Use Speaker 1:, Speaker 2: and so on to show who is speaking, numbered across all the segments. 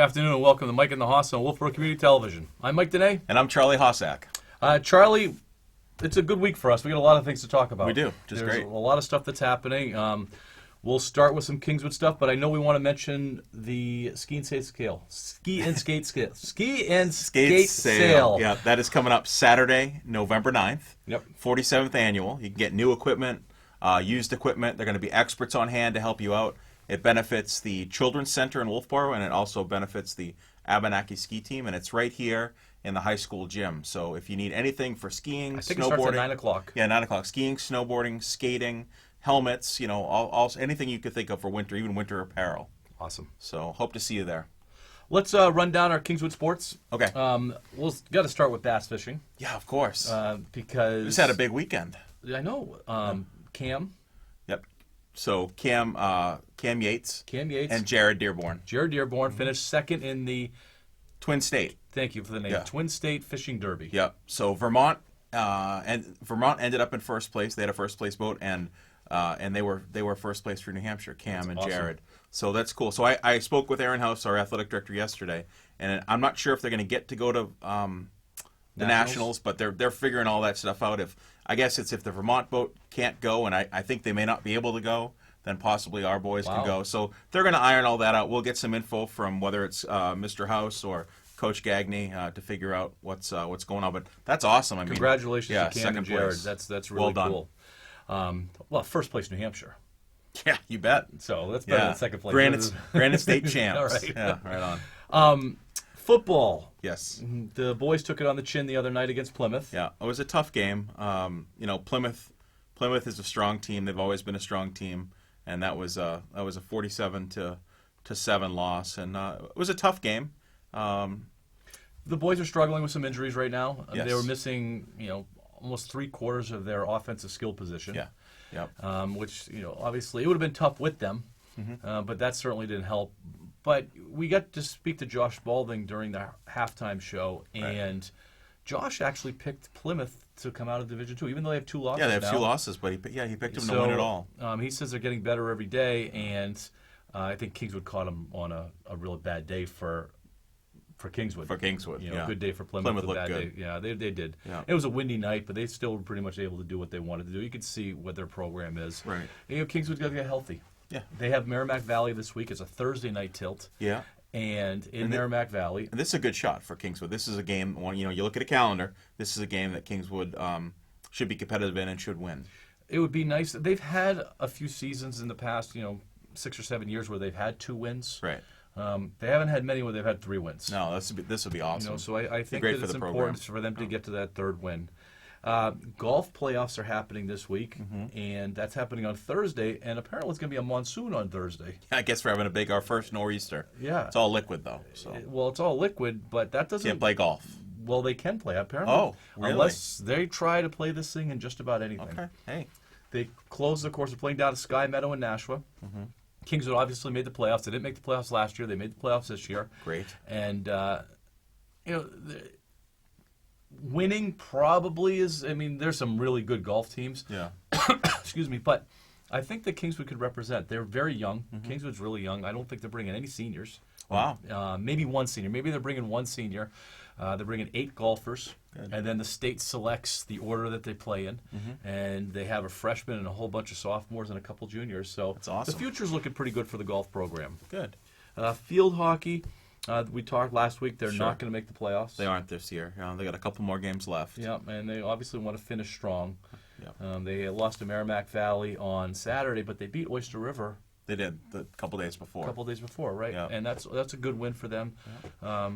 Speaker 1: afternoon and welcome to Mike and the Hoss on Wolfeboro Community Television. I'm Mike Danais.
Speaker 2: And I'm Charlie Hossack.
Speaker 1: Charlie, it's a good week for us. We got a lot of things to talk about.
Speaker 2: We do, just
Speaker 1: There's
Speaker 2: great.
Speaker 1: a lot of stuff that's happening. We'll start with some Kingswood stuff, but I know we want to mention the ski and skate sale. Ski and skate sale.
Speaker 2: Yeah, that is coming up Saturday, November 9th.
Speaker 1: Yep.
Speaker 2: 47th annual. You can get new equipment, used equipment. They're going to be experts on hand to help you out. It benefits the Children's Center in Wolfeboro, and it also benefits the Abenaki ski team, and it's right here in the high school gym. So if you need anything for skiing,
Speaker 1: I think
Speaker 2: snowboarding.
Speaker 1: it starts at 9 o'clock.
Speaker 2: Yeah, 9 o'clock. Skiing, snowboarding, skating, helmets, all anything you could think of for winter, even winter apparel.
Speaker 1: Awesome.
Speaker 2: So hope to see you there.
Speaker 1: Let's run down our Kingswood sports.
Speaker 2: Okay.
Speaker 1: We'll got to start with bass fishing.
Speaker 2: Yeah, of course.
Speaker 1: Because
Speaker 2: We just had a big weekend.
Speaker 1: I know. Cam.
Speaker 2: Yep. So Cam Yates. And Jared Dearborn.
Speaker 1: Jared Dearborn finished second in the
Speaker 2: Twin State.
Speaker 1: Thank you for the name.
Speaker 2: Yeah.
Speaker 1: Twin State Fishing Derby.
Speaker 2: Yep. So Vermont ended up in first place. They had a first place boat, and they were first place for New Hampshire. Cam and
Speaker 1: awesome.
Speaker 2: Jared. So that's cool. So I spoke with Aaron House, our athletic director, yesterday, and I'm not sure if they're going to get to go to the Nationals, but they're figuring all that stuff out. If the Vermont boat can't go, and I think they may not be able to go, then possibly our boys can go. So they're going to iron all that out. We'll get some info from whether it's Mr. House or Coach Gagney to figure out what's going on. But that's awesome. I mean,
Speaker 1: congratulations to Cam and Jared.
Speaker 2: Place.
Speaker 1: That's really
Speaker 2: well
Speaker 1: cool. Well, first place New Hampshire.
Speaker 2: Yeah, you bet.
Speaker 1: So that's better than second place.
Speaker 2: Granite State champs.
Speaker 1: All right.
Speaker 2: Yeah, right on.
Speaker 1: Football.
Speaker 2: Yes.
Speaker 1: The boys took it on the chin the other night against Plymouth.
Speaker 2: Yeah, it was a tough game. Plymouth is a strong team. They've always been a strong team, and that was a 47-7 loss, and it was a tough game.
Speaker 1: The boys are struggling with some injuries right now.
Speaker 2: Yes.
Speaker 1: They were missing, almost 3/4 of their offensive skill position.
Speaker 2: Yeah. Yep.
Speaker 1: Which, obviously it would have been tough with them, but that certainly didn't help. But we got to speak to Josh Balding during the halftime show, and Josh actually picked Plymouth to come out of Division II, even though they have 2 losses.
Speaker 2: Yeah, they have
Speaker 1: now.
Speaker 2: 2 losses, but he picked them to win it all.
Speaker 1: He says they're getting better every day, and I think Kingswood caught him on a really bad day for Kingswood.
Speaker 2: For Kingswood, yeah.
Speaker 1: Good day for Plymouth.
Speaker 2: Plymouth looked
Speaker 1: bad
Speaker 2: good.
Speaker 1: Day. Yeah, they did.
Speaker 2: Yeah.
Speaker 1: It was a windy night, but they still were pretty much able to do what they wanted to do. You could see what their program is.
Speaker 2: Right.
Speaker 1: Kingswood's got to get healthy.
Speaker 2: Yeah.
Speaker 1: They have Merrimack Valley this week. It's a Thursday night tilt.
Speaker 2: Yeah.
Speaker 1: And Merrimack Valley.
Speaker 2: And this is a good shot for Kingswood. This is a game, you look at a calendar, this is a game that Kingswood should be competitive in and should win.
Speaker 1: It would be nice. They've had a few seasons in the past, 6 or 7 years where they've had 2 wins.
Speaker 2: Right.
Speaker 1: They haven't had many where they've had 3 wins.
Speaker 2: No, this would be awesome.
Speaker 1: So I think that it's important for them to get to that 3rd win. Golf playoffs are happening this week, and that's happening on Thursday, and apparently it's going to be a monsoon on Thursday.
Speaker 2: I guess we're having our first nor'easter.
Speaker 1: Yeah.
Speaker 2: It's all liquid, though. So.
Speaker 1: Well, it's all liquid, but that doesn't...
Speaker 2: Can't play golf.
Speaker 1: Well, they can play, apparently.
Speaker 2: Oh, really?
Speaker 1: Unless they try to play this thing in just about anything.
Speaker 2: Okay, hey.
Speaker 1: They closed the course of playing down at Sky Meadow in Nashua. Kingswood obviously made the playoffs. They didn't make the playoffs last year. They made the playoffs this year.
Speaker 2: Great.
Speaker 1: And, winning probably is, there's some really good golf teams.
Speaker 2: Yeah.
Speaker 1: Excuse me, but I think that Kingswood could represent. They're very young. Kingswood's really young. I don't think they're bringing any seniors.
Speaker 2: Wow.
Speaker 1: Maybe 1 senior. Maybe they're bringing 1 senior. They're bringing 8 golfers.
Speaker 2: Good.
Speaker 1: And then the state selects the order that they play in. And they have a freshman and a whole bunch of sophomores and a couple juniors. So
Speaker 2: that's awesome.
Speaker 1: The future's looking pretty good for the golf program.
Speaker 2: Good.
Speaker 1: Field hockey. We talked last week. They're
Speaker 2: Sure.
Speaker 1: not going to make the playoffs.
Speaker 2: They aren't this year. They got a couple more games left.
Speaker 1: Yeah, and they obviously want to finish strong.
Speaker 2: Yeah.
Speaker 1: They lost to Merrimack Valley on Saturday, but they beat Oyster River.
Speaker 2: They did a couple days before.
Speaker 1: Right?
Speaker 2: Yeah.
Speaker 1: And that's a good win for them. Yeah.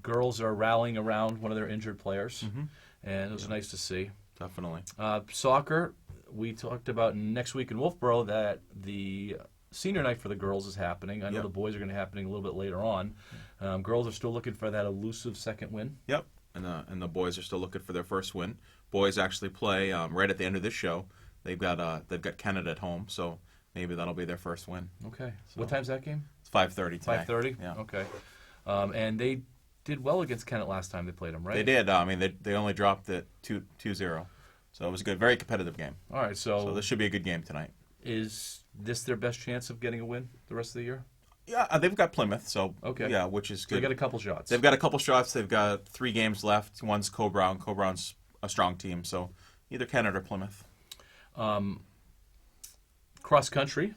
Speaker 1: Girls are rallying around one of their injured players, and it was nice to see.
Speaker 2: Definitely.
Speaker 1: Soccer, we talked about next week in Wolfeboro that the senior night for the girls is happening. I know the boys are going to be happening a little bit later on. Girls are still looking for that elusive second win.
Speaker 2: Yep, and the boys are still looking for their first win. Boys actually play right at the end of this show. They've got Canada at home, so maybe that'll be their first win.
Speaker 1: Okay. So what time's that game?
Speaker 2: It's 5:30 today.
Speaker 1: 5:30.
Speaker 2: Yeah.
Speaker 1: Okay. And they did well against Kennett last time they played them, right?
Speaker 2: They did. They only dropped it 2-0, so it was a good, very competitive game.
Speaker 1: All right. So
Speaker 2: this should be a good game tonight.
Speaker 1: Is this their best chance of getting a win the rest of the year?
Speaker 2: Yeah, they've got Plymouth, so
Speaker 1: Okay.
Speaker 2: yeah, which is
Speaker 1: So
Speaker 2: good.
Speaker 1: they got a couple shots.
Speaker 2: They've got a couple shots. They've got 3 games left. One's Co-Brown. Co-Brown's a strong team, so either Canada or Plymouth.
Speaker 1: Cross country.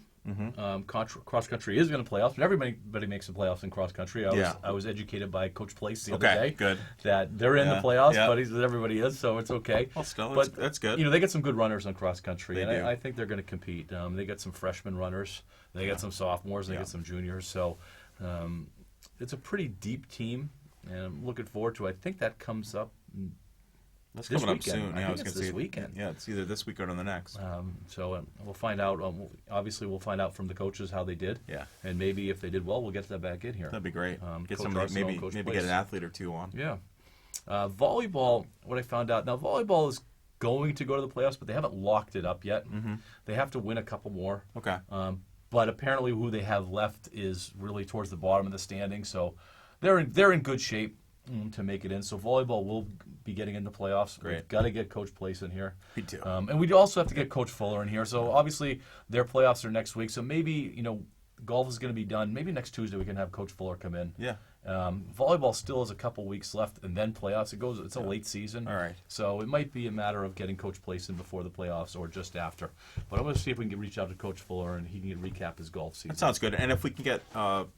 Speaker 1: Cross country is going to playoffs, but everybody makes the playoffs in cross country. I was educated by Coach Place the other day.
Speaker 2: Good.
Speaker 1: That they're in the playoffs, but everybody is, so it's okay.
Speaker 2: Well, still,
Speaker 1: but
Speaker 2: that's good.
Speaker 1: You know, they get some good runners on cross country,
Speaker 2: They do.
Speaker 1: I think they're going to compete. They got some freshman runners, they got some sophomores, they got some juniors. So it's a pretty deep team, and I'm looking forward to it. I think that comes up.
Speaker 2: That's
Speaker 1: this
Speaker 2: coming
Speaker 1: weekend.
Speaker 2: up soon.
Speaker 1: I
Speaker 2: Yeah,
Speaker 1: think
Speaker 2: was
Speaker 1: it's
Speaker 2: gonna
Speaker 1: this
Speaker 2: say,
Speaker 1: weekend.
Speaker 2: Yeah, it's either this week or the next.
Speaker 1: So we'll find out. Obviously, we'll find out from the coaches how they did.
Speaker 2: Yeah.
Speaker 1: And maybe if they did well, we'll get that back in here.
Speaker 2: That'd be great. Get
Speaker 1: Coach
Speaker 2: some
Speaker 1: Arsenault,
Speaker 2: maybe
Speaker 1: Coach
Speaker 2: get
Speaker 1: Place.
Speaker 2: an athlete or two on.
Speaker 1: Yeah. Volleyball, what I found out, now volleyball is going to go to the playoffs, but they haven't locked it up yet. They have to win a couple more.
Speaker 2: Okay.
Speaker 1: But apparently who they have left is really towards the bottom of the standing, so they're in good shape to make it in. So volleyball will be getting into playoffs.
Speaker 2: Great.
Speaker 1: We've got to get Coach Place in here.
Speaker 2: Me too.
Speaker 1: And we also have to get Coach Fuller in here. So obviously their playoffs are next week. So maybe, golf is going to be done. Maybe next Tuesday we can have Coach Fuller come in.
Speaker 2: Yeah.
Speaker 1: Volleyball still has a couple weeks left, and then playoffs. It's a late season.
Speaker 2: All right.
Speaker 1: So it might be a matter of getting Coach Place in before the playoffs or just after. But I'm going to see if we can reach out to Coach Fuller and he can recap his golf season.
Speaker 2: That sounds good. And if we can get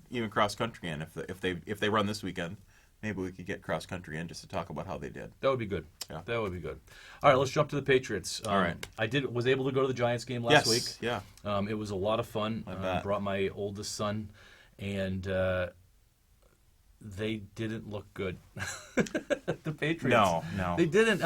Speaker 2: even cross country in, if they run this weekend, maybe we could get cross country in just to talk about how they did.
Speaker 1: That would be good.
Speaker 2: Yeah.
Speaker 1: That would be good. All right, let's jump to the Patriots.
Speaker 2: All right.
Speaker 1: I was able to go to the Giants game last week.
Speaker 2: Yeah.
Speaker 1: It was a lot of fun.
Speaker 2: I bet.
Speaker 1: Brought my oldest son, and they didn't look good. The Patriots.
Speaker 2: No.
Speaker 1: They didn't.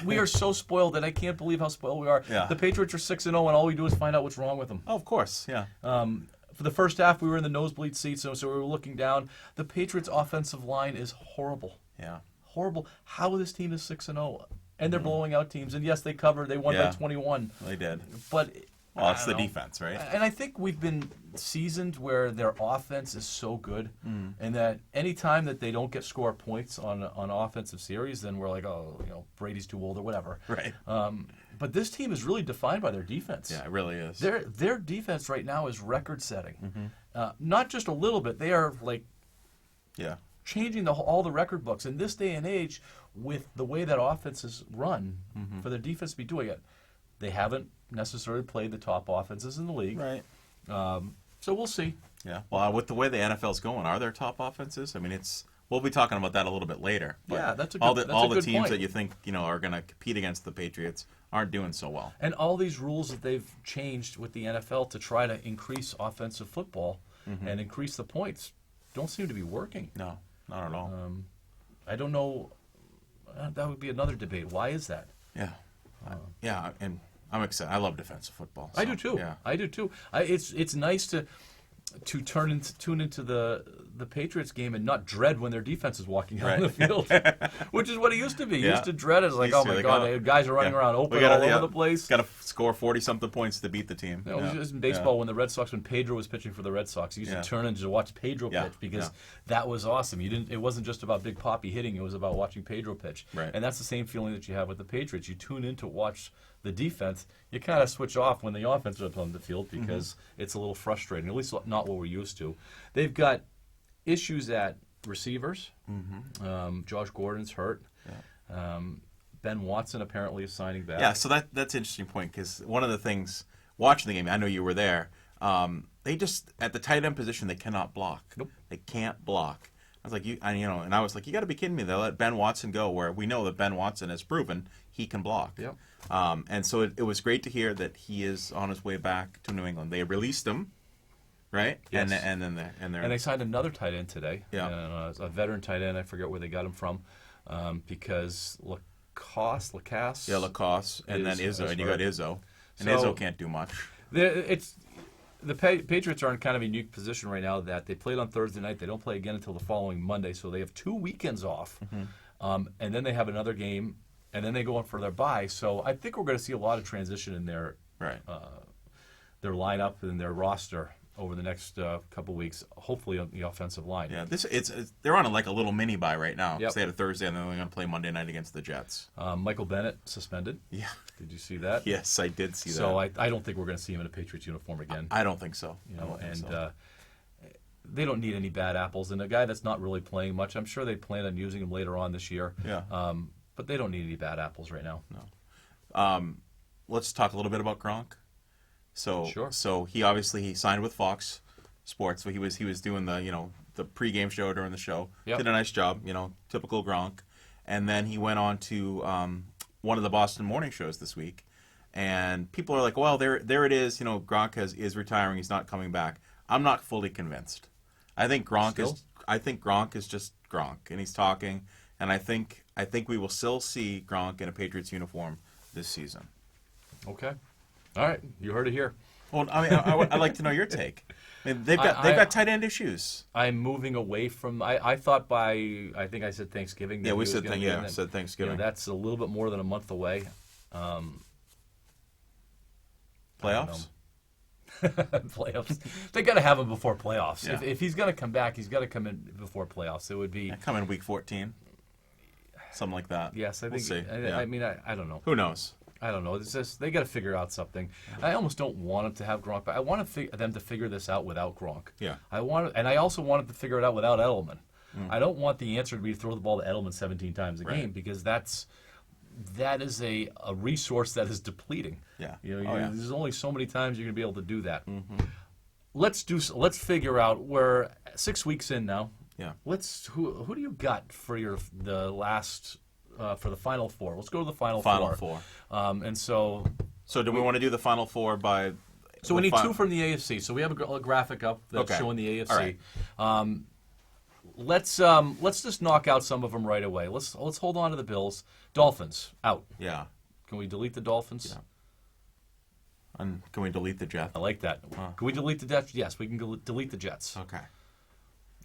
Speaker 1: We are so spoiled that I can't believe how spoiled we are.
Speaker 2: Yeah.
Speaker 1: The Patriots are 6-0, and all we do is find out what's wrong with them.
Speaker 2: Oh, of course. Yeah.
Speaker 1: For the first half, we were in the nosebleed seats, so we were looking down. The Patriots' offensive line is horrible.
Speaker 2: Yeah.
Speaker 1: Horrible. How this team is 6-0, and they're blowing out teams. And yes, they covered. They won by
Speaker 2: Yeah.
Speaker 1: 21.
Speaker 2: They did.
Speaker 1: But
Speaker 2: Well, it's
Speaker 1: I
Speaker 2: the
Speaker 1: don't know.
Speaker 2: defense, right?
Speaker 1: And I think we've been seasoned where their offense is so good, and that any time that they don't score points on offensive series, then we're like, oh, Brady's too old or whatever.
Speaker 2: Right.
Speaker 1: But this team is really defined by their defense.
Speaker 2: Yeah, it really is.
Speaker 1: Their defense right now is record-setting. Not just a little bit. They are like
Speaker 2: Yeah.
Speaker 1: changing all the record books. In this day and age, with the way that offense is run, for their defense to be doing it, they haven't necessarily played the top offenses in the league.
Speaker 2: Right.
Speaker 1: So we'll see.
Speaker 2: Yeah. Well, with the way the NFL's going, are there top offenses? I mean, we'll be talking about that a little bit later. But
Speaker 1: Yeah, that's a
Speaker 2: all
Speaker 1: good-
Speaker 2: the
Speaker 1: that's a good
Speaker 2: teams
Speaker 1: point.
Speaker 2: that you think are going to compete against the Patriots aren't doing so well.
Speaker 1: And all these rules that they've changed with the NFL to try to increase offensive football and increase the points don't seem to be working.
Speaker 2: No, not at all.
Speaker 1: I don't know. That would be another debate. Why is that?
Speaker 2: Yeah. Yeah, and I'm excited. I love defensive football.
Speaker 1: I
Speaker 2: so,
Speaker 1: do too.
Speaker 2: Yeah.
Speaker 1: I do too. It's nice to tune into the Patriots game and not dread when their defense is walking down the field, which is what it used to be. You
Speaker 2: Yeah.
Speaker 1: used to dread it. It's like,
Speaker 2: Used
Speaker 1: oh
Speaker 2: to,
Speaker 1: my
Speaker 2: like,
Speaker 1: God,
Speaker 2: oh,
Speaker 1: guys are running around open all over the place.
Speaker 2: Got to score 40-something points to beat the team.
Speaker 1: It was just in baseball when Pedro was pitching for the Red Sox, you used to turn in to watch Pedro pitch because that was awesome. It wasn't just about Big Papi hitting; it was about watching Pedro pitch.
Speaker 2: Right.
Speaker 1: And that's the same feeling that you have with the Patriots. You tune in to watch the defense. You kind of switch off when the offense is on the field because it's a little frustrating. At least not what we're used to. They've got issues at receivers. Josh Gordon's hurt.
Speaker 2: Yeah.
Speaker 1: Ben Watson apparently is signing back.
Speaker 2: Yeah, so that's an interesting point because one of the things watching the game, I know you were there. They just at the tight end position they cannot block.
Speaker 1: Nope.
Speaker 2: They can't block. I was like, and I was like, you got to be kidding me. They'll let Ben Watson go, where we know that Ben Watson has proven he can block.
Speaker 1: Yep.
Speaker 2: And so it was great to hear that he is on his way back to New England. They released him, right?
Speaker 1: Yes.
Speaker 2: And
Speaker 1: they signed another tight end today.
Speaker 2: Yeah.
Speaker 1: A veteran tight end. I forget where they got him from, because Lacoste.
Speaker 2: Yeah, Lacoste, and then
Speaker 1: is
Speaker 2: Izzo, and you got Izzo, and
Speaker 1: So-
Speaker 2: Izzo can't do much.
Speaker 1: The Patriots are in kind of a unique position right now that they played on Thursday night. They don't play again until the following Monday, so they have 2 weekends off, and then they have another game, and then they go on for their bye. So I think we're going to see a lot of transition in their lineup and their roster over the next couple weeks, hopefully on the offensive line.
Speaker 2: Yeah, they're on a little mini bye right now.
Speaker 1: Yep.
Speaker 2: They had a Thursday, and then they're going to play Monday night against the Jets.
Speaker 1: Michael Bennett suspended.
Speaker 2: Yeah.
Speaker 1: Did you see that?
Speaker 2: Yes, I did see that.
Speaker 1: So I don't think we're going to see him in a Patriots uniform again.
Speaker 2: I don't think so.
Speaker 1: they don't need any bad apples. And a guy that's not really playing much, I'm sure they plan on using him later on this year.
Speaker 2: Yeah.
Speaker 1: But they don't need any bad apples right now.
Speaker 2: No. Let's talk a little bit about Gronk. So he signed with Fox Sports. So he was doing the pregame show during the show.
Speaker 1: Yep.
Speaker 2: Did a nice job, typical Gronk. And then he went on to one of the Boston morning shows this week. And people are like, well, there it is. Gronk is retiring. He's not coming back. I'm not fully convinced. I think Gronk is just Gronk, and he's talking. And I think we will still see Gronk in a Patriots uniform this season.
Speaker 1: Okay. All right. You heard it here.
Speaker 2: Well, I mean, I'd like to know your take. I mean, they've got tight end issues.
Speaker 1: I'm moving away from. I thought I think I said Thanksgiving.
Speaker 2: Yeah, we said Thanksgiving.
Speaker 1: That's a little bit more than a month away.
Speaker 2: Playoffs.
Speaker 1: Playoffs. They got to have him before playoffs.
Speaker 2: Yeah.
Speaker 1: If he's going to come back, he's got to come in before playoffs. It would be
Speaker 2: come in week 14, something like that.
Speaker 1: Yes, I think.
Speaker 2: We'll see.
Speaker 1: I mean, I don't know.
Speaker 2: Who knows?
Speaker 1: I don't know. It's just they got to figure out something. I almost don't want them to have Gronk, but I want them to figure this out without Gronk.
Speaker 2: Yeah.
Speaker 1: And I also want them to figure it out without Edelman. I don't want the answer to be to throw the ball to Edelman 17 times a game because that is a resource that is depleting.
Speaker 2: Yeah.
Speaker 1: There's only so many times you're going to be able to do that. Mm-hmm. Let's figure out. We're 6 weeks in now.
Speaker 2: Yeah.
Speaker 1: Who do you got for the last for the Final Four? Let's go to the Final
Speaker 2: Four.
Speaker 1: And so
Speaker 2: do we want to do the Final Four by?
Speaker 1: So we need two from the AFC. So we have a graphic up that's showing the AFC.
Speaker 2: All right.
Speaker 1: Let's just knock out some of them right away. Let's hold on to the Bills. Dolphins out.
Speaker 2: Yeah.
Speaker 1: Can we delete the Dolphins?
Speaker 2: Yeah. And can we delete the Jets?
Speaker 1: I like that. Can we delete the Jets? Yes, we can delete the Jets.
Speaker 2: Okay.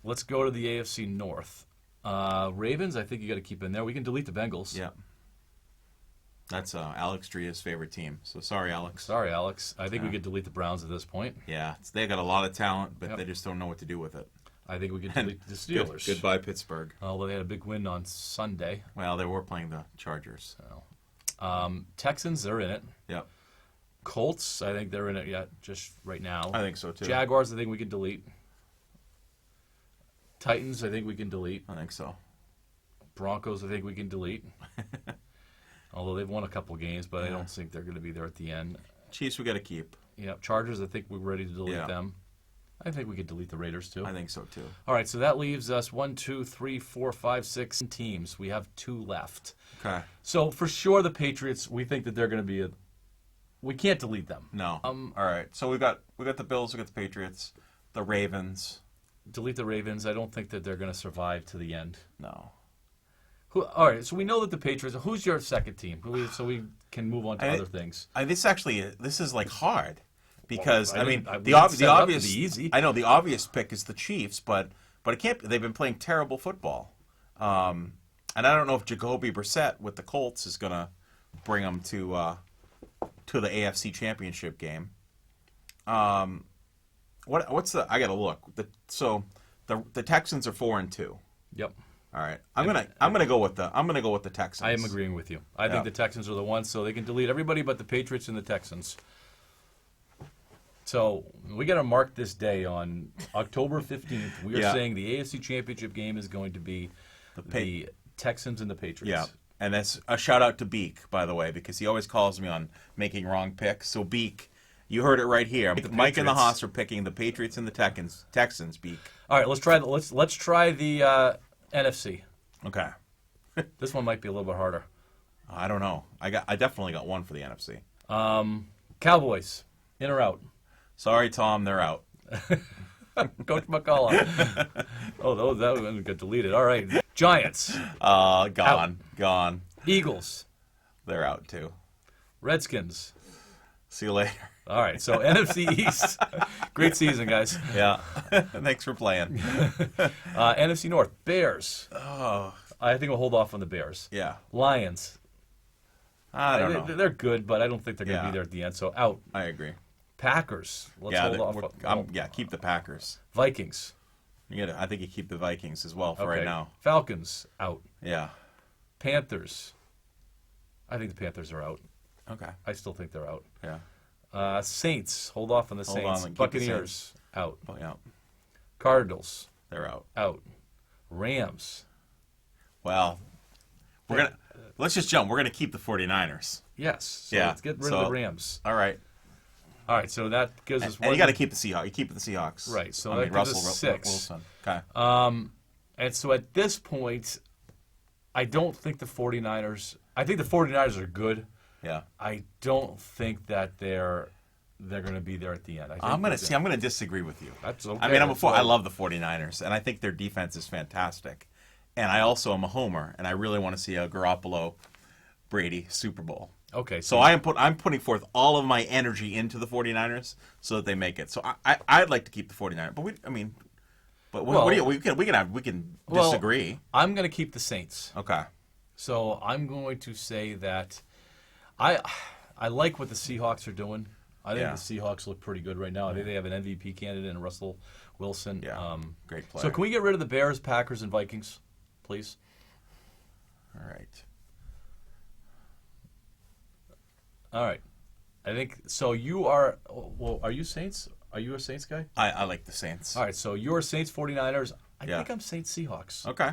Speaker 1: Let's go to the AFC North. Ravens, I think you got to keep in there. We can delete the Bengals.
Speaker 2: Yeah. That's Alex Dria's favorite team. So sorry, Alex.
Speaker 1: I think we could delete the Browns at this point.
Speaker 2: Yeah, they got a lot of talent, but they just don't know what to do with it.
Speaker 1: I think we could delete the Steelers.
Speaker 2: Goodbye, Pittsburgh.
Speaker 1: Although they had a big win on Sunday.
Speaker 2: Well, they were playing the Chargers.
Speaker 1: Texans, they're in it.
Speaker 2: Yep.
Speaker 1: Colts, I think they're in it yet, just right now.
Speaker 2: I think so, too.
Speaker 1: Jaguars, I think we can delete. Titans, I think we can delete.
Speaker 2: I think so.
Speaker 1: Broncos, I think we can delete. Although they've won a couple games, but I don't think they're going to be there at the end.
Speaker 2: Chiefs, we got to keep.
Speaker 1: Yeah, Chargers, I think we're ready to delete them. I think we could delete the Raiders, too.
Speaker 2: I think so, too.
Speaker 1: All right, so that leaves us 1, 2, 3, 4, 5, 6 teams. We have 2 left.
Speaker 2: Okay.
Speaker 1: So for sure the Patriots, we think that they're going to be we can't delete them.
Speaker 2: No. All right. So we got the Bills, we got the Patriots, the Ravens.
Speaker 1: Delete the Ravens. I don't think that they're going to survive to the end.
Speaker 2: No.
Speaker 1: All right, so we know that the Patriots. Who's your second team? So we can move on to other things.
Speaker 2: This is like hard because the obvious
Speaker 1: easy.
Speaker 2: I know the obvious pick is the Chiefs, but it can't. They've been playing terrible football, and I don't know if Jacoby Brissett with the Colts is going to bring them to the AFC Championship game. What's the? I got to look. The Texans are 4-2.
Speaker 1: Yep.
Speaker 2: All right, I'm gonna go with the Texans.
Speaker 1: I am agreeing with you. I think the Texans are the ones, so they can delete everybody but the Patriots and the Texans. So we got to mark this day on October 15th. We are saying the AFC Championship game is going to be the Texans and the Patriots.
Speaker 2: Yeah, and that's a shout out to Beak, by the way, because he always calls me on making wrong picks. So Beak, you heard it right here. Mike and the Haas are picking the Patriots and the Texans. Beak.
Speaker 1: All right, let's try the NFC.
Speaker 2: Okay.
Speaker 1: This one might be a little bit harder.
Speaker 2: I don't know. I definitely got one for the NFC.
Speaker 1: Cowboys, in or out?
Speaker 2: Sorry, Tom, they're out.
Speaker 1: Coach McCullough. That one got deleted. All right. Giants.
Speaker 2: Gone.
Speaker 1: Eagles.
Speaker 2: They're out too.
Speaker 1: Redskins.
Speaker 2: See you later.
Speaker 1: All right, so NFC East. Great season, guys.
Speaker 2: Yeah. Thanks for playing.
Speaker 1: NFC North. Bears.
Speaker 2: Oh.
Speaker 1: I think we'll hold off on the Bears.
Speaker 2: Yeah.
Speaker 1: Lions.
Speaker 2: I don't know.
Speaker 1: They're good, but I don't think they're going to be there at the end, so out.
Speaker 2: I agree.
Speaker 1: Packers. Let's hold off.
Speaker 2: Keep the Packers.
Speaker 1: Vikings.
Speaker 2: I think you keep the Vikings as well for right now.
Speaker 1: Falcons. Out.
Speaker 2: Yeah.
Speaker 1: Panthers. I think the Panthers are out.
Speaker 2: Okay.
Speaker 1: I still think they're out.
Speaker 2: Yeah.
Speaker 1: Saints, hold off on the Saints. Buccaneers, out.
Speaker 2: Oh, yeah.
Speaker 1: Cardinals,
Speaker 2: They're out.
Speaker 1: out. Rams,
Speaker 2: Well, let's just jump. We're gonna keep the 49ers.
Speaker 1: yes. So
Speaker 2: Yeah,
Speaker 1: let's get rid of the Rams.
Speaker 2: All right.
Speaker 1: All right, so that gives us
Speaker 2: And you got to keep the Seahawks. You keep the Seahawks.
Speaker 1: Right, so
Speaker 2: I
Speaker 1: that
Speaker 2: mean,
Speaker 1: gives
Speaker 2: Russell
Speaker 1: us 6.
Speaker 2: Wilson. Okay.
Speaker 1: And so at this point, I don't think the 49ers. I think the 49ers are good.
Speaker 2: Yeah.
Speaker 1: I don't think that they're going to be there at the end.
Speaker 2: I'm going to disagree with you.
Speaker 1: That's okay.
Speaker 2: I mean, I love the 49ers, and I think their defense is fantastic. And I also am a homer, and I really want to see a Garoppolo Brady Super Bowl.
Speaker 1: Okay.
Speaker 2: So I'm putting forth all of my energy into the 49ers so that they make it. So I'd like to keep the 49ers. But what do you, we can disagree.
Speaker 1: I'm going to keep the Saints.
Speaker 2: Okay.
Speaker 1: So I'm going to say that I like what the Seahawks are doing. I think the Seahawks look pretty good right now. I think they have an MVP candidate in Russell Wilson.
Speaker 2: Yeah. Great player.
Speaker 1: So can we get rid of the Bears, Packers, and Vikings, please?
Speaker 2: All right.
Speaker 1: All right. I think so. You are. Well, are you Saints? Are you a Saints guy?
Speaker 2: I like the Saints.
Speaker 1: All right. So you're Saints 49ers. I
Speaker 2: Yeah.
Speaker 1: think I'm Saints Seahawks.
Speaker 2: Okay.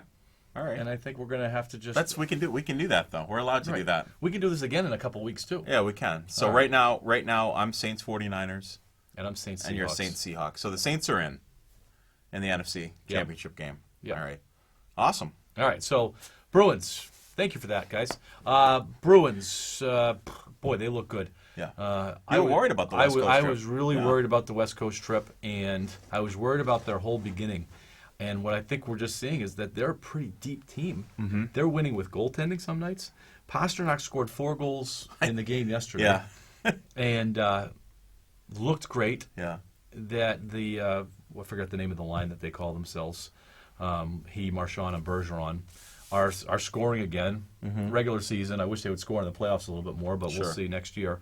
Speaker 2: All right.
Speaker 1: And I think we're going to have to just.
Speaker 2: We can do that though. We're allowed to do that.
Speaker 1: We can do this again in a couple weeks too.
Speaker 2: Yeah, we can. So
Speaker 1: All
Speaker 2: right now I'm Saints 49ers
Speaker 1: And I'm Saints Seahawks.
Speaker 2: and you're Saints Seahawks. So the Saints are in the NFC Championship game.
Speaker 1: Yep.
Speaker 2: All right. Awesome.
Speaker 1: All right. So Bruins. Thank you for that, guys. Bruins. Boy, they look good.
Speaker 2: Yeah. You were worried about the West Coast
Speaker 1: I
Speaker 2: trip.
Speaker 1: was really
Speaker 2: Yeah.
Speaker 1: worried about the West Coast trip, and I was worried about their whole beginning. And what I think we're just seeing is that they're a pretty deep team. Mm-hmm. They're winning with goaltending some nights. Pasternak scored 4 goals in the game yesterday.
Speaker 2: Yeah.
Speaker 1: And looked great.
Speaker 2: Yeah.
Speaker 1: That I forgot the name of the line that they call themselves. Marchand, and Bergeron are scoring again. Mm-hmm. Regular season. I wish they would score in the playoffs a little bit more, but we'll see next year.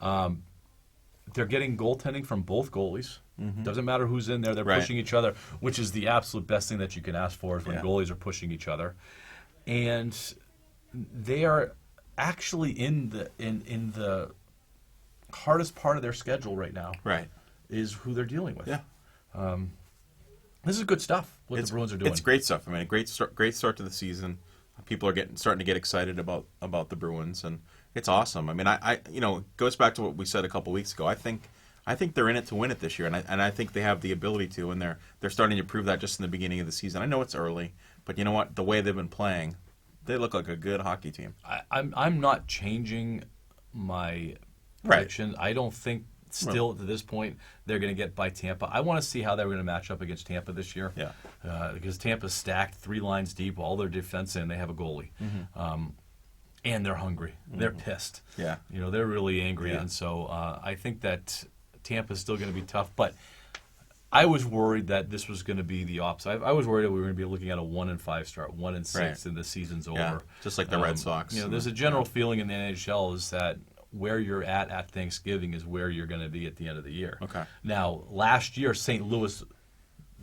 Speaker 1: They're getting goaltending from both goalies. Mm-hmm. Doesn't matter who's in there. They're pushing each other, which is the absolute best thing that you can ask for is when goalies are pushing each other. And they are actually in the hardest part of their schedule right now.
Speaker 2: Right.
Speaker 1: Is who they're dealing with.
Speaker 2: Yeah.
Speaker 1: This is good stuff. The Bruins are doing.
Speaker 2: It's great stuff. I mean, a great start to the season. People are starting to get excited about the Bruins, and it's awesome. I mean, I it goes back to what we said a couple weeks ago. I think they're in it to win it this year, and I think they have the ability to, and they're starting to prove that just in the beginning of the season. I know it's early, but you know what? The way they've been playing, they look like a good hockey team.
Speaker 1: I'm not changing my prediction. I don't think still to this point they're going to get by Tampa. I want to see how they're going to match up against Tampa this year.
Speaker 2: Yeah.
Speaker 1: Because Tampa's stacked 3 lines deep, all their defense in. They have a goalie. Mm-hmm. And they're hungry. Mm-hmm. They're pissed.
Speaker 2: Yeah.
Speaker 1: They're really angry.
Speaker 2: Yeah.
Speaker 1: And so I think that Tampa's still going to be tough. But I was worried that this was going to be the opposite. I was worried that we were going to be looking at a 1-5 start, 1-6, and the season's over.
Speaker 2: Just like the Red Sox.
Speaker 1: There's a general feeling in the NHL is that where you're at Thanksgiving is where you're going to be at the end of the year.
Speaker 2: Okay.
Speaker 1: Now, last year, St. Louis,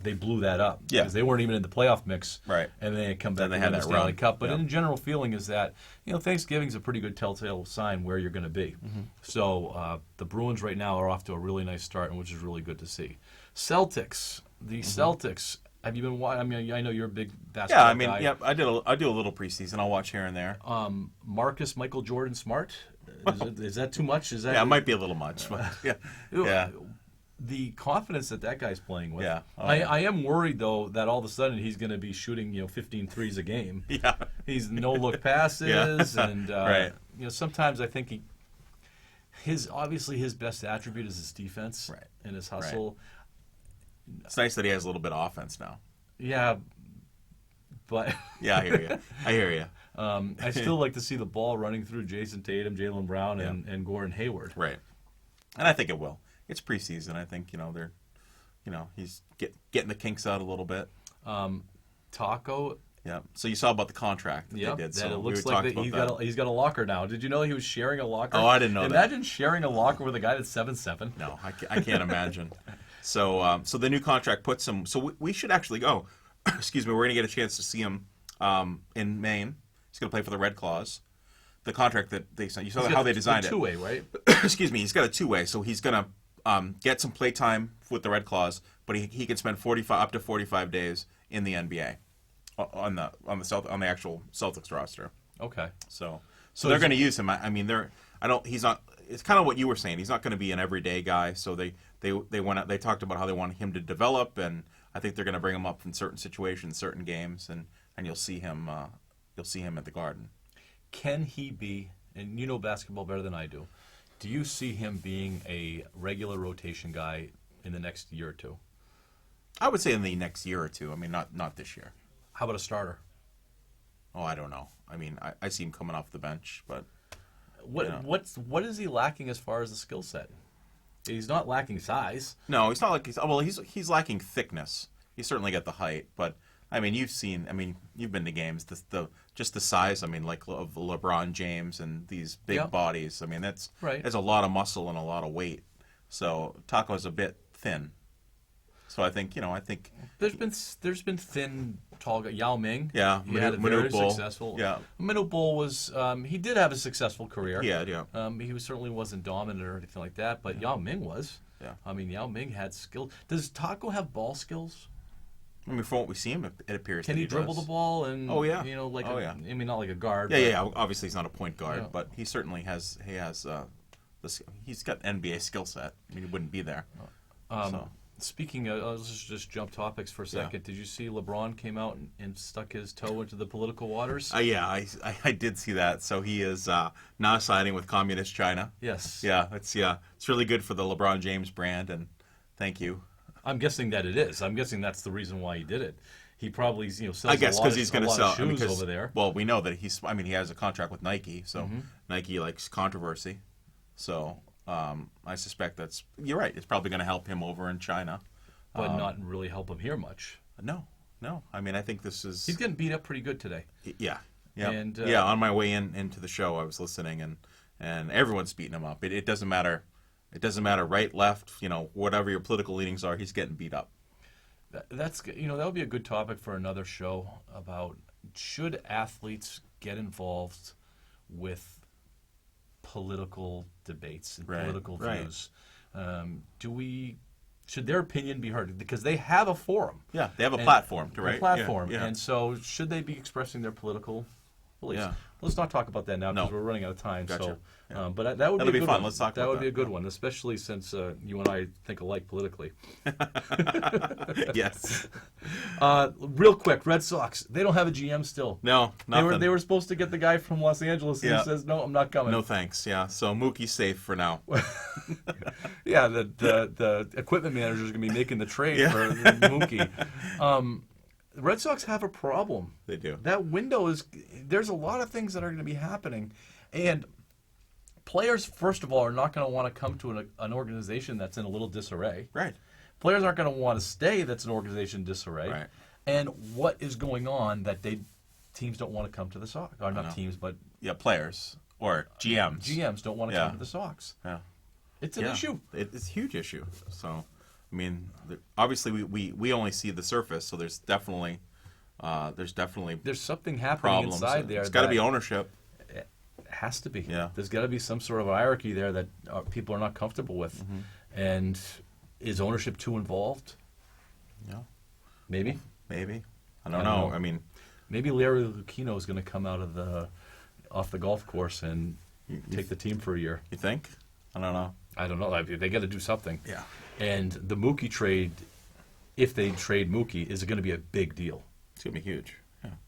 Speaker 1: they blew that up.
Speaker 2: Yeah.
Speaker 1: Because they weren't even in the playoff mix.
Speaker 2: Right.
Speaker 1: And then they come back
Speaker 2: Then they
Speaker 1: and
Speaker 2: had
Speaker 1: win the
Speaker 2: that
Speaker 1: Stanley
Speaker 2: run.
Speaker 1: Cup. But
Speaker 2: Yep.
Speaker 1: in general feeling is that, Thanksgiving's a pretty good telltale sign where you're going to be. Mm-hmm. So the Bruins right now are off to a really nice start, which is really good to see. Celtics. The Celtics. Have you been watching? I mean, I know you're a big basketball guy.
Speaker 2: I do a little preseason. I'll watch here and there.
Speaker 1: Marcus Michael Jordan Smart. Is that too much? Is that
Speaker 2: it might be a little much, but yeah.
Speaker 1: The confidence that guy's playing with.
Speaker 2: Yeah.
Speaker 1: I am worried though that all of a sudden he's going to be shooting 15 threes a game.
Speaker 2: Yeah.
Speaker 1: He's no look passes and
Speaker 2: right.
Speaker 1: Sometimes I think his best attribute is his defense and his hustle.
Speaker 2: Right. It's nice that he has a little bit of offense now.
Speaker 1: Yeah. But
Speaker 2: yeah, I hear you.
Speaker 1: I still like to see the ball running through Jason Tatum, Jaylen Brown, and Gordon Hayward.
Speaker 2: Right. And I think it will. It's preseason. I think they're, he's getting the kinks out a little bit.
Speaker 1: Taco.
Speaker 2: Yeah. So you saw about the contract that they did.
Speaker 1: That
Speaker 2: So
Speaker 1: it looks
Speaker 2: we
Speaker 1: like
Speaker 2: talked
Speaker 1: he's got a locker now. Did you know he was sharing a locker?
Speaker 2: Oh, I didn't know that.
Speaker 1: Imagine sharing a locker with a guy that's 7'7".
Speaker 2: No, I can't imagine. So the new contract puts him. So we should actually go. Excuse me. We're going to get a chance to see him in Maine. He's going to play for the Red Claws. The contract that they sent. You saw how they designed it.
Speaker 1: Two-way, right?
Speaker 2: Excuse me. He's got a 2-way. So he's going to get some play time with the Red Claws, but he can spend up to 45 days in the NBA on the actual Celtics roster.
Speaker 1: Okay.
Speaker 2: So they're going to use him. I mean, he's not. It's kind of what you were saying. He's not going to be an everyday guy. So they went out. They talked about how they want him to develop, and I think they're going to bring him up in certain situations, certain games, and you'll see him. You'll see him at the Garden.
Speaker 1: Can he be? And you know basketball better than I do. Do you see him being a regular rotation guy in the next year or two?
Speaker 2: I would say in the next year or two. I mean, not this year.
Speaker 1: How about a starter?
Speaker 2: Oh, I don't know. I mean, I see him coming off the bench, but
Speaker 1: what is he lacking as far as the skill set? He's not lacking size.
Speaker 2: No, he's not like he's lacking thickness. He's certainly got the height, but I mean, you've been to games. Just the size. I mean, like of LeBron James and these big bodies. I mean, that's
Speaker 1: right.
Speaker 2: There's a lot of muscle and a lot of weight. So Taco's a bit thin. So I think
Speaker 1: there's been thin, tall guys. Yao Ming.
Speaker 2: Yeah,
Speaker 1: he had a very
Speaker 2: Bull.
Speaker 1: successful.
Speaker 2: Yeah,
Speaker 1: Manute Bol was. He did have a successful career.
Speaker 2: Yeah.
Speaker 1: He certainly wasn't dominant or anything like that, but Yao Ming was.
Speaker 2: Yeah.
Speaker 1: I mean, Yao Ming had skill. Does Taco have ball skills?
Speaker 2: I mean, from what we see him, it appears.
Speaker 1: Can he dribble
Speaker 2: does.
Speaker 1: the ball and?
Speaker 2: Oh yeah.
Speaker 1: I mean, not like a guard.
Speaker 2: Yeah. Obviously, he's not a point guard, but he certainly has. He's got NBA skill set. I mean, he wouldn't be there.
Speaker 1: Speaking of, let's just jump topics for a second. Did you see LeBron came out and stuck his toe into the political waters?
Speaker 2: Yeah, I did see that. So he is now siding with communist China.
Speaker 1: Yes.
Speaker 2: Yeah, it's really good for the LeBron James brand, and thank you.
Speaker 1: I'm guessing that it is. I'm guessing that's the reason why he did it. He probably sells
Speaker 2: I guess because he's going to sell
Speaker 1: shoes over there.
Speaker 2: Well, we know that he has a contract with Nike, so Nike likes controversy. So I suspect you're right. It's probably going to help him over in China,
Speaker 1: but not really help him here much.
Speaker 2: No. I mean, I think this is.
Speaker 1: He's getting beat up pretty good today.
Speaker 2: Yeah.
Speaker 1: And,
Speaker 2: on my way into the show, I was listening, and everyone's beating him up. It doesn't matter. It doesn't matter right, left. Whatever your political leanings are, he's getting beat up.
Speaker 1: That would be a good topic for another show about should athletes get involved with political debates and political views. Should their opinion be heard? Because they have a forum.
Speaker 2: Yeah, they have a platform to write.
Speaker 1: A platform.
Speaker 2: Yeah.
Speaker 1: And so should they be expressing their political beliefs?
Speaker 2: Yeah.
Speaker 1: Let's not talk about that now because we're running out of time.
Speaker 2: Gotcha.
Speaker 1: So,
Speaker 2: Yeah.
Speaker 1: But that would be a good
Speaker 2: fun.
Speaker 1: one.
Speaker 2: Let's talk
Speaker 1: that
Speaker 2: about
Speaker 1: would be a good one, especially since you and I think alike politically.
Speaker 2: Yes.
Speaker 1: Real quick, Red Sox. They don't have a GM still.
Speaker 2: No, nothing.
Speaker 1: They were supposed to get the guy from Los Angeles, and he says, "No, I'm not coming."
Speaker 2: No thanks. Yeah. So Mookie's safe for now.
Speaker 1: Yeah, the equipment manager is going to be making the trade for Mookie. The Red Sox have a problem.
Speaker 2: They do.
Speaker 1: That window there's a lot of things that are going to be happening. And players, first of all, are not going to want to come to an organization that's in a little disarray.
Speaker 2: Right.
Speaker 1: Players aren't going to want to stay that's an organization in disarray.
Speaker 2: Right.
Speaker 1: And what is going on that teams don't want to come to the Sox? Or not teams, but...
Speaker 2: Yeah, players. Or GMs.
Speaker 1: GMs don't want to come to the Sox.
Speaker 2: Yeah.
Speaker 1: It's an issue.
Speaker 2: It's a huge issue. So... I mean, obviously we only see the surface, so there's definitely
Speaker 1: something happening
Speaker 2: problems.
Speaker 1: inside there.
Speaker 2: It's got to be ownership.
Speaker 1: It has to be.
Speaker 2: Yeah.
Speaker 1: There's got to be some sort of hierarchy there that people are not comfortable with. And is ownership too involved?
Speaker 2: Yeah.
Speaker 1: Maybe.
Speaker 2: Maybe. I don't know. I mean,
Speaker 1: maybe Larry Lucchino is going to come out off the golf course and take the team for a year.
Speaker 2: You think? I don't know.
Speaker 1: I don't know. They got to do something.
Speaker 2: Yeah.
Speaker 1: And the Mookie trade, if they trade Mookie, is going to be a big deal.
Speaker 2: It's going to be huge.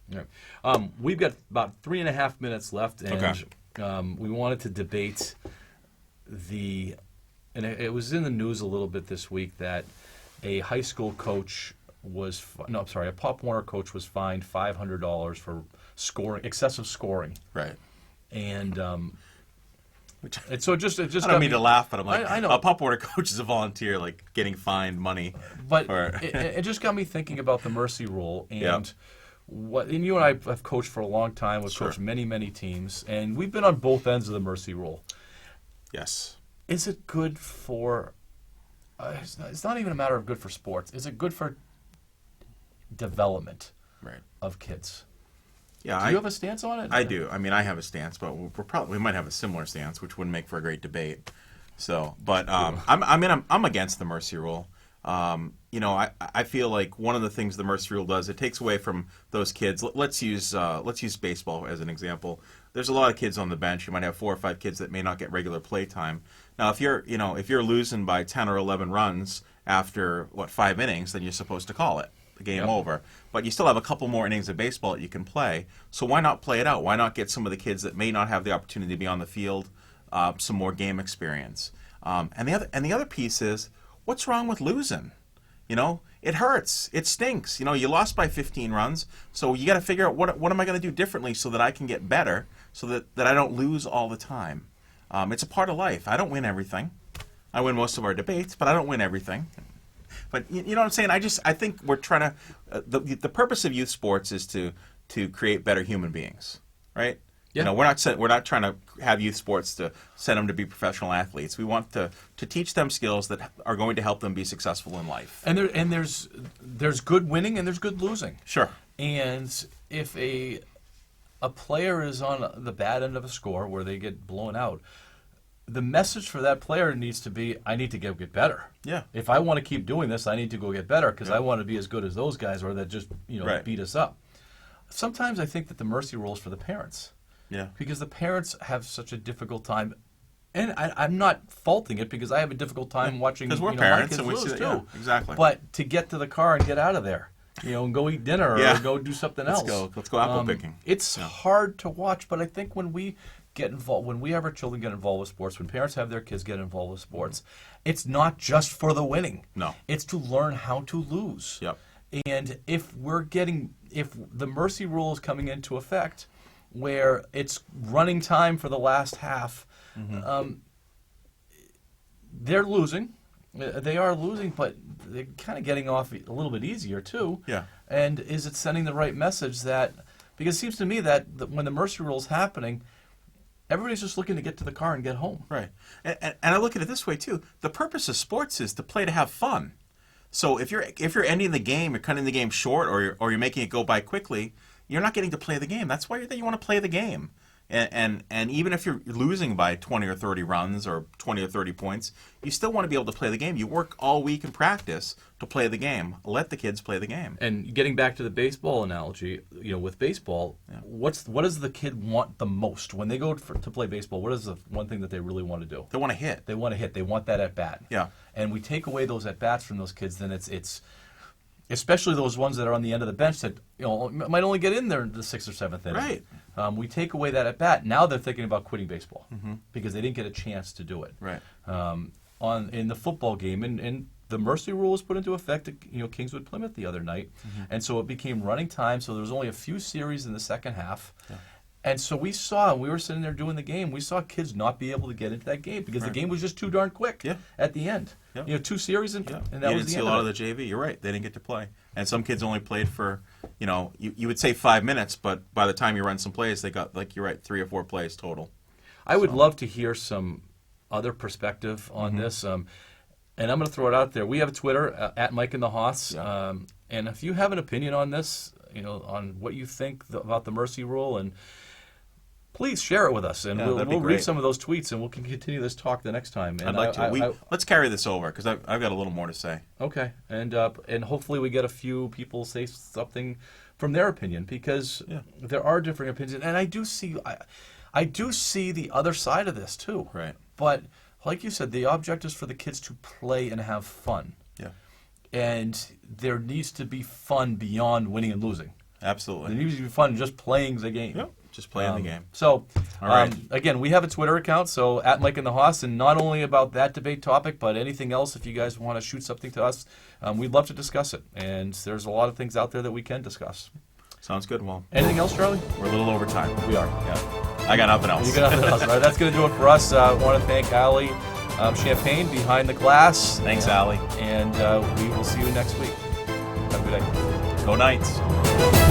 Speaker 2: Yeah.
Speaker 1: We've got about 3.5 minutes left, and we wanted to debate and it was in the news a little bit this week that a high school coach a Pop Warner coach was fined $500 for excessive scoring.
Speaker 2: Right.
Speaker 1: And and so it just
Speaker 2: I don't mean to laugh, but I'm like,
Speaker 1: I know.
Speaker 2: A Pop Warner coach is a volunteer, like getting fined money.
Speaker 1: But it just got me thinking about the mercy rule and and you and I have coached for a long time. We've coached many, many teams, and we've been on both ends of the mercy rule.
Speaker 2: Yes.
Speaker 1: Is it good for? It's not even a matter of good for sports. Is it good for development of kids?
Speaker 2: Yeah,
Speaker 1: do you have a stance on it?
Speaker 2: I do. I mean, I have a stance, but we might have a similar stance, which wouldn't make for a great debate. So, but I'm against the mercy rule. I feel like one of the things the mercy rule does, it takes away from those kids. Let's use baseball as an example. There's a lot of kids on the bench. You might have 4 or 5 kids that may not get regular play time. Now, if you're losing by 10 or 11 runs after 5 innings, then you're supposed to call it the game over. But you still have a couple more innings of baseball that you can play. So why not play it out? Why not get some of the kids that may not have the opportunity to be on the field some more game experience? And the other piece is, what's wrong with losing? It hurts. It stinks. You lost by 15 runs, so you got to figure out what am I going to do differently so that I can get better, so that I don't lose all the time. It's a part of life. I don't win everything. I win most of our debates, but I don't win everything. But you know what I'm saying? I think we're trying to. The purpose of youth sports is to create better human beings, right?
Speaker 1: Yeah.
Speaker 2: We're not trying to have youth sports to send them to be professional athletes. We want to teach them skills that are going to help them be successful in life.
Speaker 1: And there's good winning and there's good losing.
Speaker 2: Sure.
Speaker 1: And if a player is on the bad end of a score where they get blown out, the message for that player needs to be, I need to get better.
Speaker 2: Yeah.
Speaker 1: If I want to keep doing this, I need to go get better because I want to be as good as those guys or that just
Speaker 2: Right.
Speaker 1: beat us up. Sometimes I think that the mercy rule is for the parents.
Speaker 2: Yeah.
Speaker 1: Because the parents have such a difficult time, and I'm not faulting it because I have a difficult time watching.
Speaker 2: Because we're
Speaker 1: my
Speaker 2: parents
Speaker 1: kids
Speaker 2: and we
Speaker 1: lose
Speaker 2: see that,
Speaker 1: too.
Speaker 2: yeah, exactly.
Speaker 1: But to get to the car and get out of there, and go eat dinner or go do something else.
Speaker 2: Let's go apple picking.
Speaker 1: It's hard to watch, but I think when we get involved, when we have our children get involved with sports, when parents have their kids get involved with sports, it's not just for the winning.
Speaker 2: No.
Speaker 1: It's to learn how to lose.
Speaker 2: Yep.
Speaker 1: And if the mercy rule is coming into effect, where it's running time for the last half, they're losing. They are losing, but they're kind of getting off a little bit easier too.
Speaker 2: Yeah.
Speaker 1: And is it sending the right message that? Because it seems to me that when the mercy rule is happening, everybody's just looking to get to the car and get home.
Speaker 2: Right. And I look at it this way too. The purpose of sports is to play to have fun. So if you're ending the game, you're cutting the game short, or you're making it go by quickly, you're not getting to play the game. That's why you want to play the game. And even if you're losing by 20 or 30 runs or 20 or 30 points, you still want to be able to play the game. You work all week in practice to play the game. Let the kids play the game.
Speaker 1: And getting back to the baseball analogy, with baseball, what does the kid want the most when they go to play baseball? What is the one thing that they really want to do?
Speaker 2: They want to hit.
Speaker 1: They want to hit. They want that at bat.
Speaker 2: Yeah.
Speaker 1: And we take away those at bats from those kids, then it's especially those ones that are on the end of the bench that might only get in there in the 6th or 7th inning.
Speaker 2: Right.
Speaker 1: We take away that at bat. Now they're thinking about quitting baseball because they didn't get a chance to do it.
Speaker 2: Right.
Speaker 1: In the football game, and the mercy rule was put into effect at Kingswood Plymouth the other night, and so it became running time. So there was only a few series in the second half. Yeah. And so we were sitting there doing the game, we saw kids not be able to get into that game because the game was just too darn quick at the end. Yeah. 2 series and that was the end.
Speaker 2: You didn't see a lot of the JV. You're right. They didn't get to play. And some kids only played for, you would say 5 minutes, but by the time you run some plays, they got, like you're right, 3 or 4 plays total.
Speaker 1: I would love to hear some other perspective on this. And I'm going to throw it out there. We have a Twitter, at Mike and the Hoss.
Speaker 2: Yeah.
Speaker 1: And if you have an opinion on this, on what you think about the mercy rule, and please share it with us, and we'll read some of those tweets, and we'll continue this talk the next time. And
Speaker 2: I'd like to. Let's carry this over because I've got a little more to say.
Speaker 1: Okay, and hopefully we get a few people say something from their opinion because there are different opinions, and I do see the other side of this too.
Speaker 2: Right.
Speaker 1: But like you said, the object is for the kids to play and have fun.
Speaker 2: Yeah.
Speaker 1: And there needs to be fun beyond winning and losing.
Speaker 2: Absolutely.
Speaker 1: There needs to be fun just playing the game.
Speaker 2: Yep. Just playing the game.
Speaker 1: So,
Speaker 2: all right.
Speaker 1: Again, we have a Twitter account, so at Mike and the Hoss, and not only about that debate topic, but anything else. If you guys want to shoot something to us, we'd love to discuss it. And there's a lot of things out there that we can discuss.
Speaker 2: Sounds good. Well,
Speaker 1: anything else, Charlie?
Speaker 2: We're a little over time.
Speaker 1: We are.
Speaker 2: Yeah. I got nothing else.
Speaker 1: You got nothing else. All right. That's going to do it for us. I want to thank Allie Champagne behind the glass.
Speaker 2: Thanks, Allie.
Speaker 1: And we will see you next week. Have a good day.
Speaker 2: Go Knights.